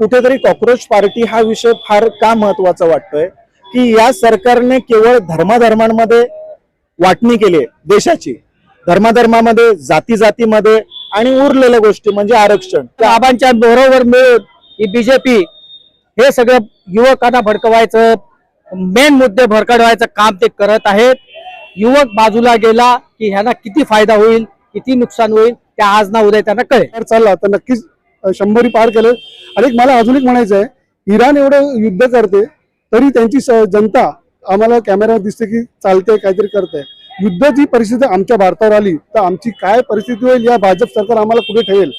कुठेतरी cockroach party हा विषय फार का महत्वाचा वाटतोय की या सरकारने केवळ धर्माधर्मांमध्ये वाटणी केली आहे देशाची, धर्माधर्मामध्ये, जाती जातीमध्ये आणि उरलेल्या गोष्टी म्हणजे आरक्षण. बाबांच्या बरोबर मिळून ही बीजेपी हे सगळं युवकांना भडकवायचं, मेन मुद्दे भडकवायचं काम ते करत आहेत. युवक बाजूला गेला की ह्यांना किती फायदा होईल, किती नुकसान होईल त्या आज ना उद्या त्यांना कळेल. चालला तर नक्कीच 100 पार केले. आणि मला अजून एक म्हणायचं आहे, इराण एवढं युद्ध करते तरी त्यांची जनता आम्हाला कॅमेऱ्यावर दिसते की चालते, काहीतरी करते. युद्धाची परिस्थिती आमच्या भारतावर आली तर आमची काय परिस्थिती होईल, या भाजप सरकार आम्हाला कुठे ठेवेल.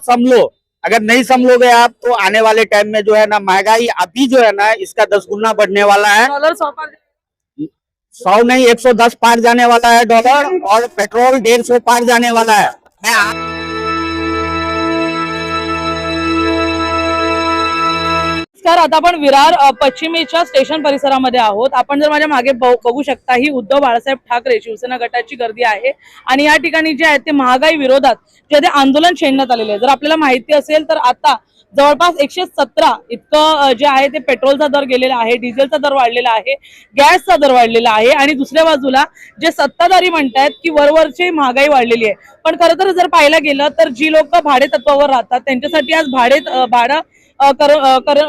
समलो अगर नहीं समलोगे आप तो आने वाले टाइम में जो है ना महंगाई अभी जो है ना इसका 10 गुना बढ़ने वाला है। डॉलर 100 पर 100 नहीं 110 पार जाने वाला है डॉलर, और पेट्रोल 150 पार जाने वाला है। नमस्कार, आता आपण विरार पश्चिमेच्या स्टेशन परिसरामध्ये आहोत. आपण जर माझ्या मागे बघू शकता ही उद्धव बाळासाहेब ठाकरे शिवसेना गटाची गर्दी आहे आणि या ठिकाणी जे आहे ते महागाई विरोधात जे ते आंदोलन छेडण्यात आलेले आहे. जर आपल्याला माहिती असेल तर आता जवळपास 117 इतकं जे आहे ते पेट्रोलचा दर गेलेला आहे, डिझेलचा दर वाढलेला आहे, गॅसचा दर वाढलेला आहे आणि दुसऱ्या बाजूला जे सत्ताधारी म्हणतात की वरवरची महागाई वाढलेली आहे. पण खरं तर जर पाहायला गेलं तर जी लोक भाडे तत्वावर राहतात त्यांच्यासाठी आज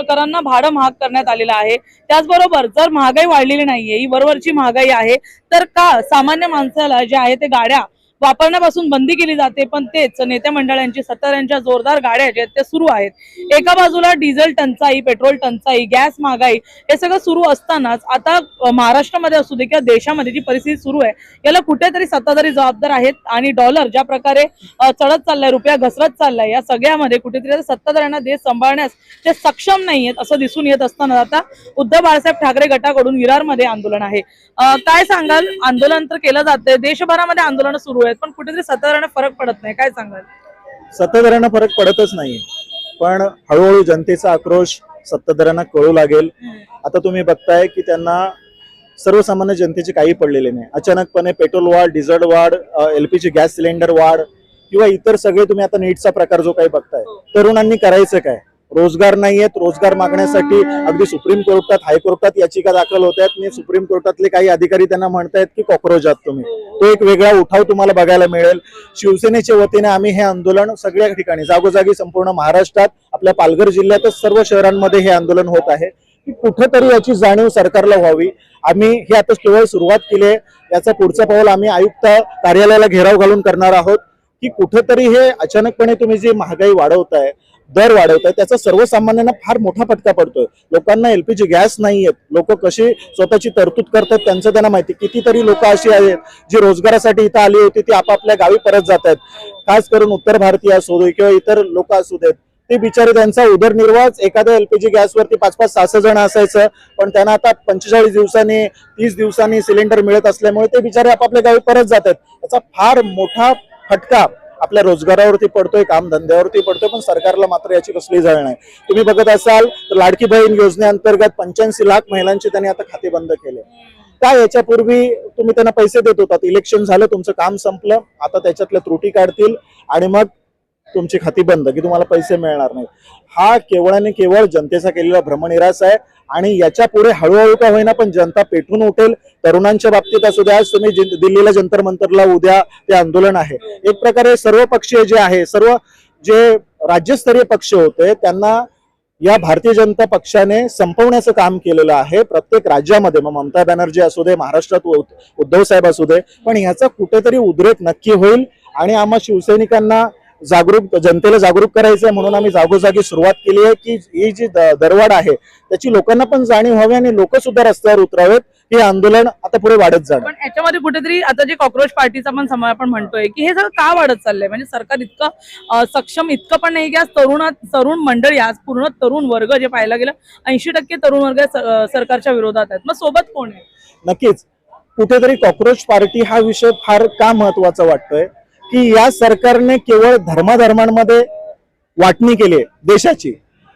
करांना भाडं महाग करण्यात आलेलं आहे. त्याचबरोबर जर महागाई वाढलेली नाहीये, ही वरवरची महागाई आहे, तर का सामान्य माणसाला जे आहे ते गाड्या वापरण्यापासून बंदी केली जाते, पण तेच नेत्या मंडळांची सत्ताधाऱ्यांच्या जोरदार गाड्या ज्या ते सुरू आहेत. एका बाजूला डिझेल टंचाई, पेट्रोल टंचाई, गॅस महागाई हे सगळं सुरू असतानाच आता महाराष्ट्रामध्ये असू दे किंवा देशामध्ये जी परिस्थिती सुरू आहे याला कुठेतरी सत्ताधारी जबाबदार आहेत. आणि डॉलर ज्या प्रकारे चढत चाललाय, रुपया घसरत चाललाय, या सगळ्यामध्ये कुठेतरी सत्ताधाऱ्यांना देश सांभाळण्यास ते सक्षम नाहीयेत असं दिसून येत असताना आता उद्धव बाळासाहेब ठाकरे गटाकडून विरारमध्ये आंदोलन आहे. काय सांगाल? आंदोलन तर केलं जातंय, देशभरामध्ये आंदोलन सुरू आहेत, पण कुठेतरी सत्ताधाऱ्यांना फरक पडत नाही, काय सांगाल? सत्ताधाऱ्यांना फरक पडतच नाही, पण हळूहळू जनतेचा आक्रोश सत्ताधाऱ्यांना कळू लागेल. आता तुम्ही बघताय की त्यांना सर्वसामान्य जनतेचे काही पडलेले नाही. अचानकपणे पेट्रोल वाढ, डिझेल वाढ, LPG गॅस सिलेंडर वाढ किंवा इतर सगळे तुम्ही आता नीटचा प्रकार जो काही बघताय, तरुणांनी करायचं काय? रोजगार नाहीयेत. रोजगार मागण्यासाठी अगदी सुप्रीम कोर्टात, हायकोर्टात याचिका दाखल होत आहेत आणि सुप्रीम कोर्टातले काही अधिकारी त्यांना म्हणतायत की कॉक्रोच आहात तुम्ही. तो एक वेगळा उठाव तुम्हाला बघायला मिळेल. शिवसेनेच्या वतीने आम्ही हे आंदोलन सगळ्या ठिकाणी, जागोजागी संपूर्ण महाराष्ट्रात, आपल्या पालघर जिल्ह्यातच सर्व शहरांमध्ये हे आंदोलन होत आहे की कुठेतरी याची जाणीव सरकारला व्हावी. आम्ही हे आता केवळ सुरुवात केली आहे, याचा पुढचा पाऊल आम्ही आयुक्त कार्यालयाला घेराव घालून करणार आहोत की कुठेतरी हे अचानकपणे तुम्ही जी महागाई वाढवताय, दर वाढवताय, त्याचा सर्वसामान्यांना फार मोठा फटका पडतोय. लोकांना LPG गॅस नाहीयेत, लोक कशी स्वतःची तरतूद करतात त्यांचं त्यांना माहिती. कितीतरी लोक अशी आहेत जी रोजगारासाठी इथं आली होती, ती आपापल्या गावी परत जात आहेत. खास करून उत्तर भारतीय असू दे किंवा इतर लोक असू देत, ते बिचारे त्यांचा उदरनिर्वाह एखाद्या LPG गॅसवरती 5-5, 6 जण असायचं, पण त्यांना आता 45 दिवसांनी, 30 दिवसांनी सिलेंडर मिळत असल्यामुळे ते बिचारे आपापल्या गावी परत जात आहेत. त्याचा फार मोठा फटका आपल्या रोजगारावरती पडतोय, कामधंद्यावरती पडतोय, पण सरकारला मात्र याची कसली जाण नाही. तुम्ही बघत असाल तर लाडकी बहीण योजनेअंतर्गत 85 लाख महिलांची त्यांनी आता खाते बंद केले. काय याच्यापूर्वी तुम्ही त्यांना पैसे देत होतात, इलेक्शन झालं, तुमचं काम संपलं, आता त्याच्यातल्या त्रुटी काढतील आणि मग तुमची खाती बंद की तुम्हाला पैसे मिळणार नाही. हा केवळ आणि केवळ जनतेचा केलेला भ्रमनिरास आहे आणि याच्या पुढे हळूहळू का होईना पण जनता पेटून उठेल. तरुणांच्या बाबतीत असू द्या, तुम्ही दिल्लीला जंतर मंतरला उद्या ते आंदोलन आहे. एक प्रकारे सर्व पक्षीय जे आहे, सर्व जे राज्यस्तरीय पक्ष होते त्यांना या भारतीय जनता पक्षाने संपवण्याचं काम केलेलं आहे प्रत्येक राज्यामध्ये. मग ममता बॅनर्जी असू दे, महाराष्ट्रात उद्धव साहेब असू दे, पण ह्याचा कुठेतरी उद्रेक नक्की होईल आणि आम्हा शिवसैनिकांना जनतेला जागरूक करायचंय म्हणून आम्ही जागोजागी सुरुवात केली आहे की ही जी दरवाढ आहे त्याची लोकांना पण जाणीव व्हावी आणि लोक सुद्धा रस्त्यावर उतरावेत. हे आंदोलन आता पुढे वाढत जाणार. पण याच्यामध्ये कुठेतरी आता जे कॉक्रोच पार्टीचा पण आपण म्हणतोय की हे सगळं का वाढत चाललंय? म्हणजे सरकार इतकं सक्षम इतकं पण नाही की आज तरुण मंडळी, आज पूर्ण तरुण वर्ग जे पाहायला गेलं 80% तरुण वर्ग सरकारच्या विरोधात आहेत. मग सोबत कोण आहे? नक्कीच कुठेतरी कॉक्रोच पार्टी हा विषय फार का महत्वाचा वाटतोय की या सरकारने केवळ धर्माधर्मांमध्ये वाटणी केली आहे देशाची,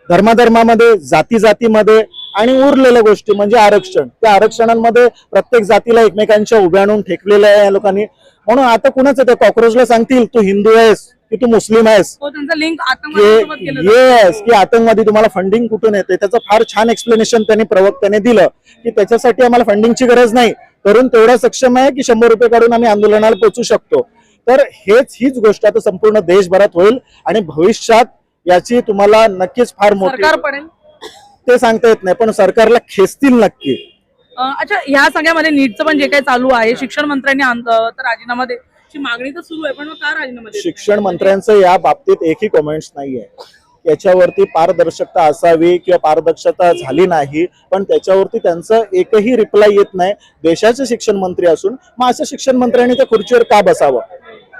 धर्माधर्मामध्ये, जाती जातीमध्ये आणि उरलेल्या गोष्टी म्हणजे आरक्षण. त्या आरक्षणांमध्ये प्रत्येक जातीला एकमेकांच्या उभ्या आणून ठेकलेलं आहे या लोकांनी. म्हणून आता कुणाचं त्या कॉक्रोचला सांगतील तू हिंदू आहेस, की तू मुस्लिम आहेस, हो, त्यांचा लिंक आतंकवादासोबत केलं जातं. येस की आतंकवादी तुम्हाला फंडिंग कुठून येते, त्याचं फार छान एक्सप्लेनेशन त्यांनी प्रवक्त्याने दिलं की त्याच्यासाठी आम्हाला फंडिंगची गरज नाही, तरुण तेवढा सक्षम आहे की 100 रुपये काढून आम्ही आंदोलनाला पोहोचू शकतो. तर हीच गोष्ट आता संपूर्ण देशभरात होईल आणि भविष्यात याची तुम्हाला नक्कीच फार मोठी सरकार पडेल. ते सांगता येत नाही, पण सरकारला खेचतील नक्की. अच्छा, ह्या सगळ्यामध्ये नीटचं पण जे काही चालू आहे, शिक्षण मंत्र्यांनी तर राजीनामा द्यायची मागणी तर सुरू आहे, पण मग का राजीनामा देत? शिक्षण मंत्र्यांचं या बाबतीत एकही कमेंट्स नाहीये. याच्यावरती पारदर्शकता असावी किंवा पारदर्शकता झाली नाही, पण त्याच्यावरती त्यांचं एकही रिप्लाय येत नाही. देशाचे शिक्षण मंत्री असून मग अशा शिक्षण मंत्र्यांनी त्या खुर्चीवर का बसावं?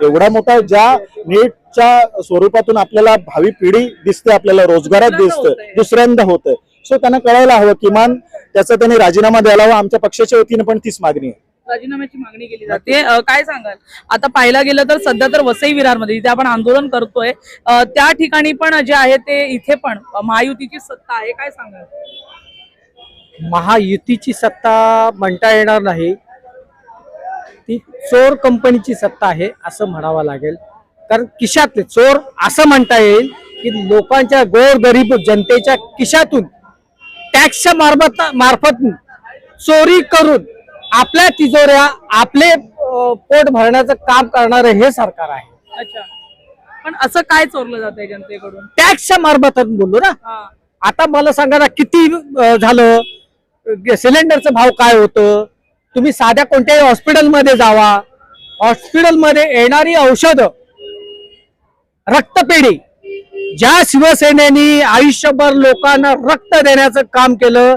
एवढा मोठा ज्या नीटच्या स्वरूपातून आपल्याला भावी पिढी दिसते, आपल्याला रोजगारात दिसतंय, दुसऱ्यांदा होतंय, सो त्यांना कळायला हवं, किमान त्याचा त्यांनी राजीनामा द्यायला हवा. आमच्या पक्षाच्या वतीने पण तीच मागणी आहे. राजीनाम्याची मागणी केली जाते. काय सांगाल, आता पाहायला गेलं तर सध्या तर वसई विरारमध्ये जिथे आपण आंदोलन करतोय त्या ठिकाणी पण जे आहे ते इथे पण महायुतीची सत्ता आहे, काय सांगाल? महायुतीची सत्ता म्हणता येणार नाही, ती चोर कंपनीची सत्ता आहे असं म्हणावं लागेल. कारण खिशातले चोर असं म्हणता येईल की लोकांच्या गोरगरीब जनतेच्या खिशातून टॅक्सच्या मार्फत चोरी करून आपल्या तिजोऱ्या, आपले पोट भरण्याचं काम करणारे हे सरकार आहे. अच्छा, पण असं काय चोरलं जातंय जनतेकडून? टॅक्सच्या मार्फत बोललो ना. हा. आता मला सांगा ना, किती झालं, सिलेंडरचा भाव काय होतं? तुम्ही साध्या कोणत्याही हॉस्पिटलमध्ये जावा, हॉस्पिटलमध्ये येणारी औषधं, रक्तपेढी, ज्या शिवसेनेनी आयुष्यभर लोकांना रक्त देण्याचं काम केलं,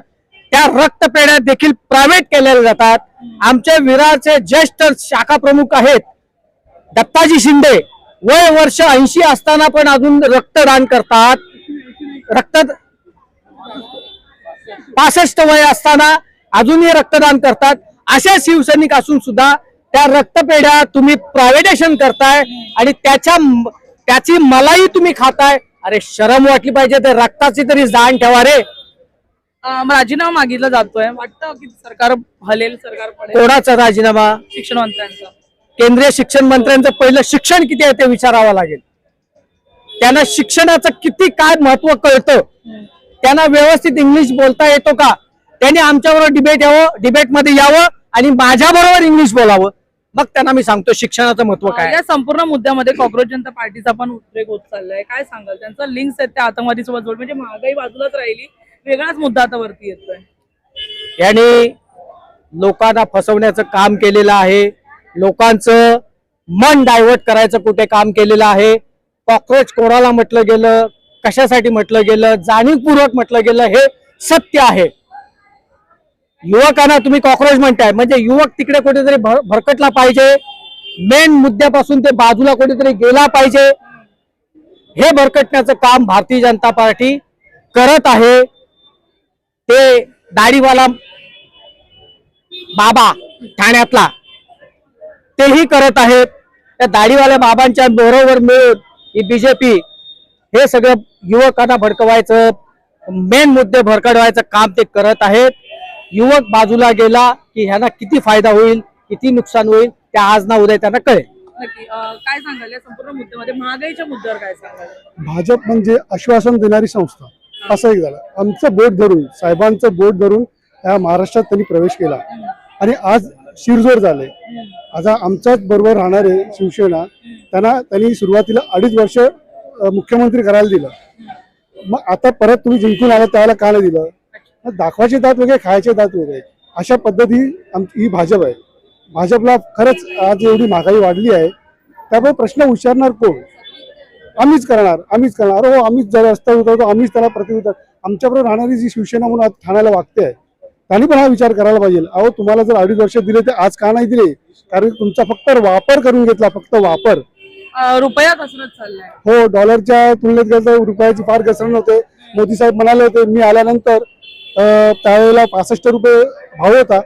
त्या रक्तपेढ्या देखील प्रायव्हेट केलेल्या जातात. आमच्या विरारचे ज्येष्ठ शाखा प्रमुख आहेत दत्ताजी शिंदे, वय वर्ष 80 असताना पण अजून रक्तदान करतात. 65 वय असताना अजूनही रक्तदान करतात. अशा शिवसैनिक असून सुद्धा त्या रक्तपेढ्या तुम्ही प्रायव्हेटेशन करताय आणि त्याची मलाई तुम्ही खाताय. अरे शरम वाटली पाहिजे, ते रक्ताची तरी जाण ठेवा रे. राजीनामा मागितला जातोय, वाटतं की सरकार हलेल, सरकार पडेल? कोणाचा राजीनामा? शिक्षण मंत्र्यांचा. केंद्रीय शिक्षण मंत्र्यांचं पहिलं शिक्षण किती आहे ते विचारावं लागेल. त्यांना शिक्षणाचं किती काय महत्व कळतं, त्यांना व्यवस्थित इंग्लिश बोलता येतो का, त्यांनी आमच्याबरोबर डिबेटमध्ये यावं आणि माझ्याबरोबर इंग्लिश बोलावं, मग त्यांना मी सांगतो शिक्षणाचं महत्व काय. या संपूर्ण मुद्द्यामध्ये कॉक्रोच जनता पार्टीचा पण उद्रेक होत चाललाय, काय सांगाल? त्यांचा लिंक्स आहेत त्या आतंकवादी सोबत जोड, म्हणजे महागाई बाजूलाच राहिली, वेगळाच मुद्दा आता वरती येतोय. यांनी लोकांना फसवण्याचं काम केलेलं आहे, लोकांचं मन डायव्हर्ट करायचं कुठे काम केलेलं आहे. कॉक्रोच कोणाला म्हटलं गेलं, कशासाठी म्हटलं गेलं, जाणीवपूर्वक म्हटलं गेलं, हे सत्य आहे. युवकांना तुम्ही कॉक्रोच म्हणताय म्हणजे युवक तिकडे कुठेतरी भरकटला पाहिजे, मेन मुद्द्यापासून ते बाजूला कुठेतरी गेला पाहिजे. हे भरकटण्याचं काम भारतीय जनता पार्टी करत आहे. ते दाढीवाला बाबा ठाण्यातला तेही करत आहेत. त्या दाढीवाल्या बाबांच्या बरोबर मिळून ही बीजेपी हे सगळं युवकांना भडकवायचं, मेन मुद्दे भडकवायचं काम ते करत आहेत. युवक बाजूला गेला की ह्यांना किती फायदा होईल, किती नुकसान होईल, ते आज ना उद्या त्यांना कळेल. नक्की. काय सांगाल या संपूर्ण मुद्द्यामध्ये, महागाईच्या मुद्द्यावर काय सांगाल? भाजप म्हणजे आश्वासन देणारी संस्था असं एक झालं. आमचं बोट धरून, साहेबांचं बोट धरून या महाराष्ट्रात त्यांनी प्रवेश केला आणि आज शिरजोर झाले. आता आमच्याच बरोबर राहणारे शिवसेना त्यांनी सुरुवातीला 2.5 वर्ष मुख्यमंत्री करायला दिलं. मग आता परत तुम्ही जिंकून आला त्याला का नाही दिलं? दाखवायचे दात वेगळे, खायचे दात वेगळे, अशा पद्धती ही भाजप आहे. भाजपला खरंच आज एवढी महागाई वाढली आहे, त्यामुळे प्रश्न विचारणार कोण? आम्हीच करणार. हो, आम्हीच जर रस्ता उतरतो, आम्हीच त्याला प्रतिउत्तर. आमच्याबरोबर राहणारी जी शिवसेना म्हणून आज ठाण्याला वागते आहे, त्यांनी पण हा विचार करायला पाहिजे. अहो, तुम्हाला जर 2.5 वर्ष दिले तर आज का नाही दिले? कारण तुमचा फक्त वापर करून घेतला, फक्त वापर. रुपया घसरत चाललाय. हो, डॉलरच्या तुलनेत गेलं तर रुपयाची फार घसरण होते. मोदी साहेब म्हणाले होते, मी आल्यानंतर त्यावेळेला 65 रुपये भाव होता,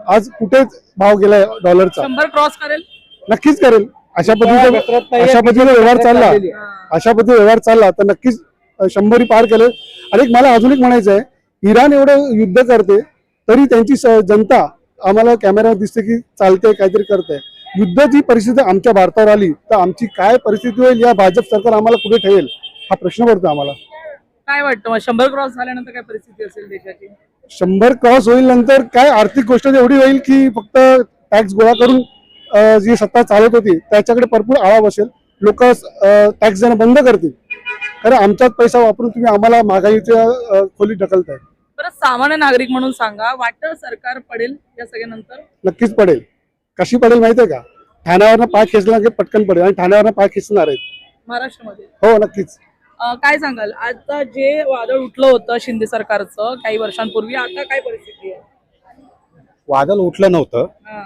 आज कुठेच भाव गेलाय डॉलरचा. 100 क्रॉस करेल? नक्कीच करेल. अशा पद्धतीने व्यवहार चालला तर नक्कीच 100 पार केले. आणि मला अजून एक म्हणायचं आहे, इराण एवढं युद्ध करते तरी त्यांची जनता आम्हाला कॅमेऱ्यावर दिसते की चालते, काहीतरी करते. युद्ध जी परिस्थिती आमच्या भारतावर आली तर आमची काय परिस्थिती होईल, या भाजप सरकार आम्हाला कुठे ठेवेल हा प्रश्न पडतो आम्हाला. काय वाटतं मग 100 क्रॉस झाल्यानंतर काय परिस्थिती असेल देशाची? 100 क्रॉस होईल नंतर काय आर्थिक गोष्ट एवढी होईल की फक्त टॅक्स गोळा करून जी सत्ता चालत होती त्याच्याकडे भरपूर आळा बसेल. लोक टॅक्स देणं बंद करतील, कारण आमचाच पैसा वापरून तुम्ही आम्हाला महागाईच्या खोलीत ढकलताय. बरं, सामान्य नागरिक म्हणून सांगा, वाटतं सरकार पडेल या सगळ्यानंतर? नक्कीच पडेल. कशी पडेल माहितीये का? ठाण्यावरनं पाय खेचला की पटकन पडेल, आणि ठाण्यावरनं पाय खेचणार आहेत. महाराष्ट्रामध्ये हो नक्कीच. काय सांगाल, आता जे वादळ उठलं होतं शिंदे सरकारचं काही वर्षांपूर्वी, आता काय परिस्थिती आहे? वादळ उठलं नव्हतं. हा,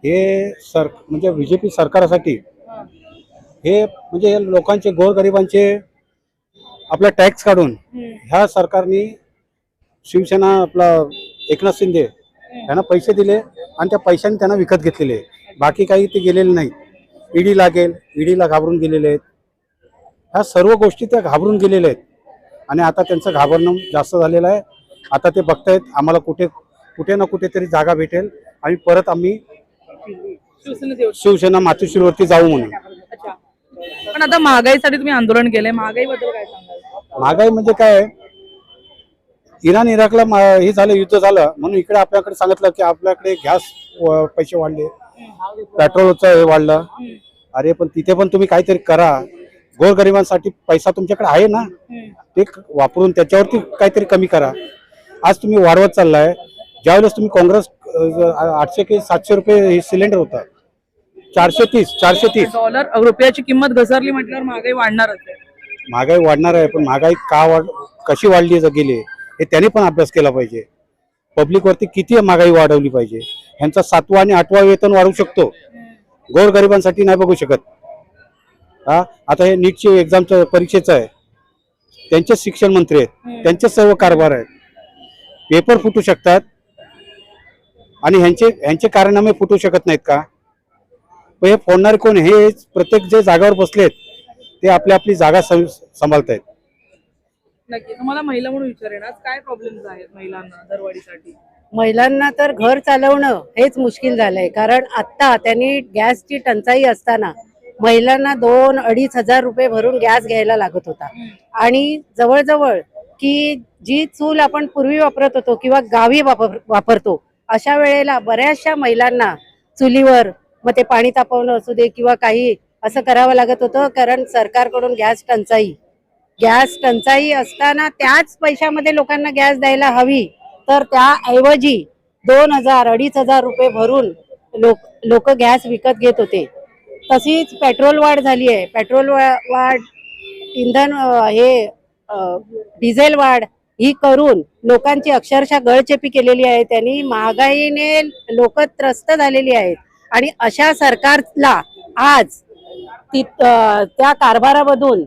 हे म्हणजे बीजेपी सरकारसाठी हा. हे म्हणजे लोकांचे गोरगरिबांचे आपला टॅक्स काढून ह्या सरकारने शिवसेना आपला एकनाथ शिंदे यांना पैसे दिले आणि त्या पैशाने त्यांना विकत घेतलेले. बाकी काही ते गेलेले नाही. ईडीला घाबरून गेलेले आहेत. ह्या सर्व गोष्टी त्या घाबरून गेलेल्या आहेत आणि आता त्यांचं घाबरणं जास्त झालेलं आहे. आता ते बघतायत आम्हाला कुठे ना कुठेतरी जागा भेटेल आणि परत आम्ही शिवसेनेत येऊ. शिवसेना मातोश्रीवरती जाऊ म्हणून. अच्छा, पण आता महागाईसाठी तुम्ही आंदोलन केलंय, महागाईबद्दल काय सांगाल? महागाई म्हणजे काय, इराकला हे झालं, युद्ध झालं म्हणून इकडे आपल्याकडे सांगितलं की आपल्याकडे गॅस पैसे वाढले, पेट्रोलचं हे वाढलं. अरे पण तिथे पण तुम्ही काहीतरी करा. गोरगरिबांसाठी पैसा तुमच्याकडे आहे ना, ते वापरून त्याच्यावरती काहीतरी कमी करा. आज तुम्ही वाढवत चाललाय. ज्यावेळेस तुम्ही काँग्रेस 800 की 700 रुपये हे सिलेंडर होता, 430. डॉलर रुपयाची किंमत घसरली म्हटल्यावर महागाई वाढणारच आहे. महागाई वाढणार आहे, पण महागाई कशी वाढली गेली हे त्याने पण अभ्यास केला पाहिजे. पब्लिकवरती किती महागाई वाढवली पाहिजे. ह्यांचा 7वा आणि 8वा वेतन वाढवू शकतो, गोरगरिबांसाठी नाही बघू शकत. हा, आता हे नीटची एक्झामचं परीक्षेचं आहे, त्यांचेच शिक्षण मंत्री आहेत, त्यांचेच सर्व कारभार आहेत. पेपर फुटू शकतात आणि ह्यांचे कारनामे फुटू शकत नाहीत का? पण हे फोडणारे कोण? हे प्रत्येक जे जागावर बसलेत ते आपली जागा सांभाळतायत. नक्की. तुम्हाला महिला म्हणून विचारेन, आज काय प्रॉब्लेम्स आहेत महिलांना दरवाढीसाठी? महिलांना तर घर चालवणं हेच मुश्किल झालंय, कारण आता त्यांनी गॅसची टंचाई असताना महिलांना 2-2.5 हजार रुपये भरून गॅस घ्यायला लागत होता. आणि जवळजवळ की जी चूल आपण पूर्वी वापरत होतो किंवा गावी वापरतो, अशा वेळेला बऱ्याचशा महिलांना चुलीवर मग ते पाणी तापवणं असू दे किंवा काही असं करावं लागत होतं, कारण सरकारकडून गॅस टंचाई असताना त्याच पैशामध्ये लोकांना गॅस द्यायला हवी, तर त्याऐवजी 2,000-2.5 हजार रुपये भरून लोक गॅस विकत घेत होते. तशीच पेट्रोल वाढ झाली आहे. पेट्रोल वाढ, इंधन डिझेल वाढ ही करून लोकांची अक्षरशः गळचेपी केलेली आहे. त्यांनी महागाईने लोक त्रस्त झालेली आहेत आणि अशा सरकारला आज त्या कारभारामधून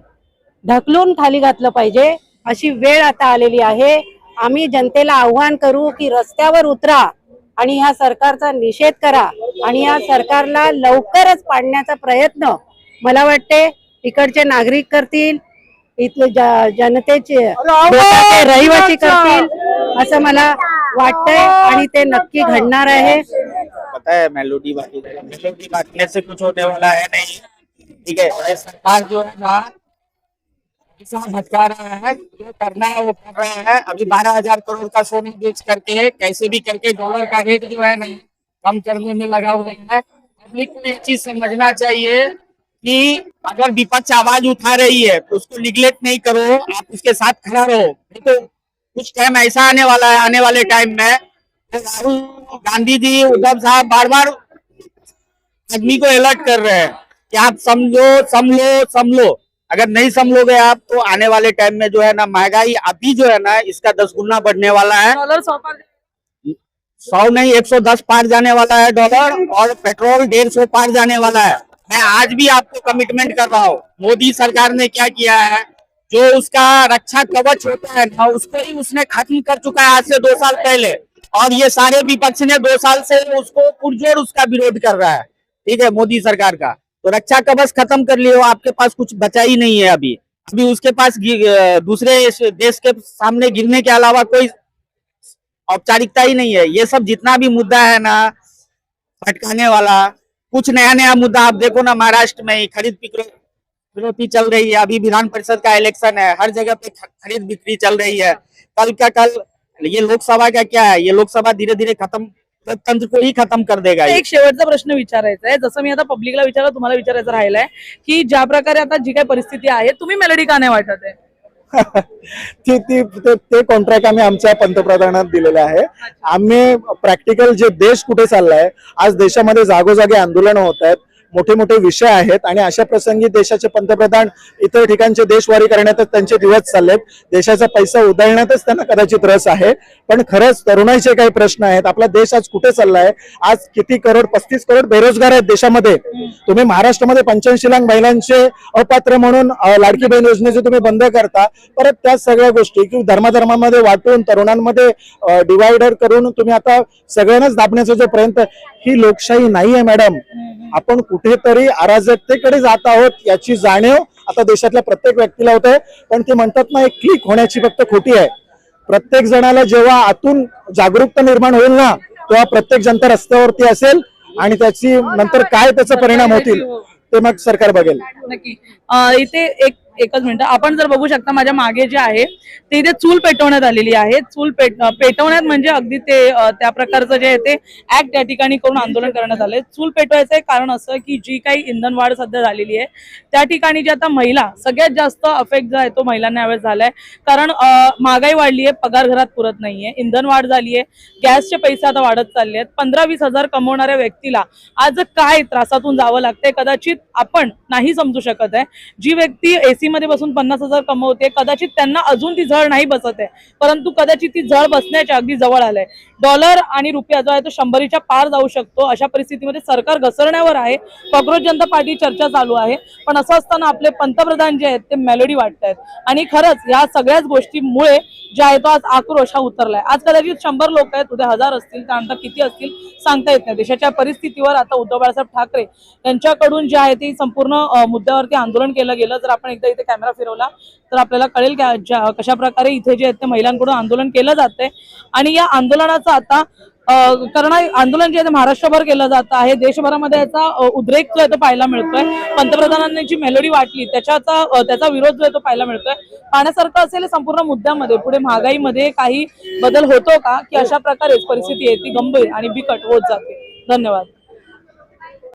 ढकलून खाली घातलं पाहिजे, अशी वेळ आता आलेली आहे. आम्ही जनतेला आव्हान करू की रस्त्यावर उतरा आणि ह्या सरकारचा निषेध करा आणि या सरकारला लवकरच पाडण्याचा प्रयत्न मला वाटते इकडचे नागरिक करतील, इथले जनतेचे रहिवासी करतील असं मला वाटतंय आणि ते नक्की घडणार आहे. पता है मेलोडी बांटने से कुछ होने वाला है नहीं. ठीक है, ये सरकार जो है ना पैसा भटका रहा है, जो करना है वो कर रहा है. अभी 12,000 करोड़ का सोना बेच करके कैसे भी करके डॉलर का रेट जो है ना कम करने में लगा हुआ है. पब्लिक को एक चीज समझना चाहिए कि अगर विपक्ष आवाज उठा रही है तो उसको निगलेक्ट नहीं करो, आप उसके साथ खड़ा रहो. नहीं तो कुछ टाइम ऐसा आने वाला है, आने वाले टाइम में राहुल गांधी जी, उद्धव साहब बार बार आदमी को अलर्ट कर रहे हैं कि आप समझो. अगर नहीं समझोगे आप तो आने वाले टाइम में जो है ना महंगाई अभी जो है ना इसका 10 गुना बढ़ने वाला है. डॉलर 100 पार 100 नहीं 110 पार जाने वाला है डॉलर, और पेट्रोल 150 पार जाने वाला है. मैं आज भी आपको कमिटमेंट कर रहा हूँ, मोदी सरकार ने क्या किया है, जो उसका रक्षा कवच होता है ना उसको ही उसने खत्म कर चुका है आज से 2 साल पहले. और ये सारे विपक्ष ने 2 साल से उसको पुरजोर उसका विरोध कर रहा है. ठीक है, मोदी सरकार का तो रक्षा कवच खत्म कर लियो, आपके पास कुछ बचा ही नहीं है. अभी उसके पास दूसरे देश के सामने गिरने के अलावा कोई औपचारिकता ही नहीं है. ये सब जितना भी मुद्दा है ना भटकाने वाला, कुछ नया नया मुद्दा आप देखो ना, महाराष्ट्र में ही खरीद फिरौती चल रही है, अभी विधान परिषद का इलेक्शन है, हर जगह पे खरीद बिक्री चल रही है। कल ये लोकसभा का क्या है, ये लोकसभा धीरे धीरे खत्म, तंत्र को ही खत्म कर देगा ये। एक शेवटचा प्रश्न विचारायचा आहे, जसं मी आता पब्लिकला विचारलं, तुम्हाला विचारायचं राहिलंय की ज्या प्रकारे आता जी काही परिस्थिती आहे, तुम्ही मेलडी का नाही वाटत आहे? ते कॉन्ट्रॅक्ट आम्ही आमच्या पंतप्रधानांना दिलेलं आहे. आम्ही प्रॅक्टिकल जे देश कुठे चाललाय, आज देशामध्ये जागोजागी आंदोलन होत आहेत, मोठे मोठे विषय आहेत आणि अशा प्रसंगी देशाचे पंतप्रधान इतर ठिकाणचे देशवारी करण्यातच त्यांचे दिवस चाललेत. देशाचा पैसा उधळण्यातच त्यांना कदाचित रस आहे. पण खरंच तरुणाईचे काही प्रश्न आहेत. आपला देश आज कुठे चाललाय? आज किती करोड, 35 करोड बेरोजगार आहेत देशामध्ये. तुम्ही महाराष्ट्रामध्ये 85 लाख महिलांचे अपात्र म्हणून लाडकी बहीण योजनेचे तुम्ही बंद करता. परत त्याच सगळ्या गोष्टी की धर्माधर्मामध्ये वाटून तरुणांमध्ये डिवायडर करून तुम्ही आता सगळ्यांनाच दाबण्याचा जो प्रयत्न, ही लोकशाही नाहीये मॅडम. आपण कुठेतरी अराजकतेकडे जात आहोत याची जाणीव आता देशातल्या प्रत्येक व्यक्तीला होत आहे. पण ते म्हणतात ना, एक क्लिक होण्याची फक्त खोटी आहे. प्रत्येक जणाला जेव्हा आतून जागरूकता निर्माण होईल ना, तेव्हा प्रत्येक जनता रस्त्यावरती असेल आणि त्याची नंतर काय त्याचे परिणाम होतील ते मग सरकार बघेल. नक्की. इथे एकच मिनिट, आपण जर बघू शकता माझ्या मागे जे आहे ते इथे चूल पेटवण्यात आलेली आहे. चूल पेटवण्यात म्हणजे अगदी ते त्या प्रकारचं जे आहे ते ऍक्ट या ठिकाणी करून आंदोलन करण्यात आले. चूल पेटवायचं कारण असं की जी काही इंधन वाढ सध्या झालेली आहे त्या ठिकाणी जे आता महिला सगळ्यात जास्त अफेक्ट जो आहे तो महिलांना यावेळेस झालाय. कारण महागाई वाढली आहे, पगार घरात पुरत नाहीये, इंधन वाढ झाली आहे, गॅसचे पैसे आता वाढत चालले आहेत. 15-20 हजार कमवणाऱ्या व्यक्तीला आज काय त्रासातून जावं लागतंय कदाचित आपण नाही समजू शकत आहे. जी व्यक्ती एसी मध्ये बसून 50 हजार कमवते, कदाचित त्यांना अजून ती झळ नाही बसत आहे, परंतु कदाचित ती झळ बसण्याच्या अगदी जवळ आलंय. डॉलर आणि रुपया जो आहे तो 100च्या पार जाऊ शकतो. अशा परिस्थितीमध्ये सरकार घसरण्यावर आहे. काँग्रेस जनता पार्टी चर्चा चालू आहे. पण असं असताना आपले पंतप्रधान जे आहेत ते मेलोडी वाटतायत आणि खरंच या सगळ्याच गोष्टीमुळे जे आहे तो आज आक्रोश हा उतरलाय. आज कदाचित 100 लोक आहेत, उद्या 1000 असतील, त्यानंतर किती असतील सांगता येत नाही. देशाच्या परिस्थितीवर आता उद्धव बाळासाहेब ठाकरे यांच्याकडून जे आहे ते संपूर्ण मुद्द्यावरती आंदोलन केलं गेलं. जर आपण एकदा इथे कॅमेरा फिरवला तर आपल्याला कळेल की कशा प्रकारे इथे जे आहे ते महिलांकडून आंदोलन केलं जातंय. आणि या आंदोलनाचं आता कारण आंदोलन जे आहे ते महाराष्ट्रभर केलं जात आहे. देशभरामध्ये याचा उद्रेक जो आहे तो पाहायला मिळतोय. पंतप्रधानांनी जी मेलोडी वाटली त्याचा विरोध जो आहे तो पाहायला मिळतोय. पाहण्यासारखं असेल संपूर्ण मुद्द्यामध्ये पुढे महागाईमध्ये काही बदल होतो का, की अशा प्रकारेच परिस्थिती आहे ती गंभीर आणि बिकट होत जाते. धन्यवाद.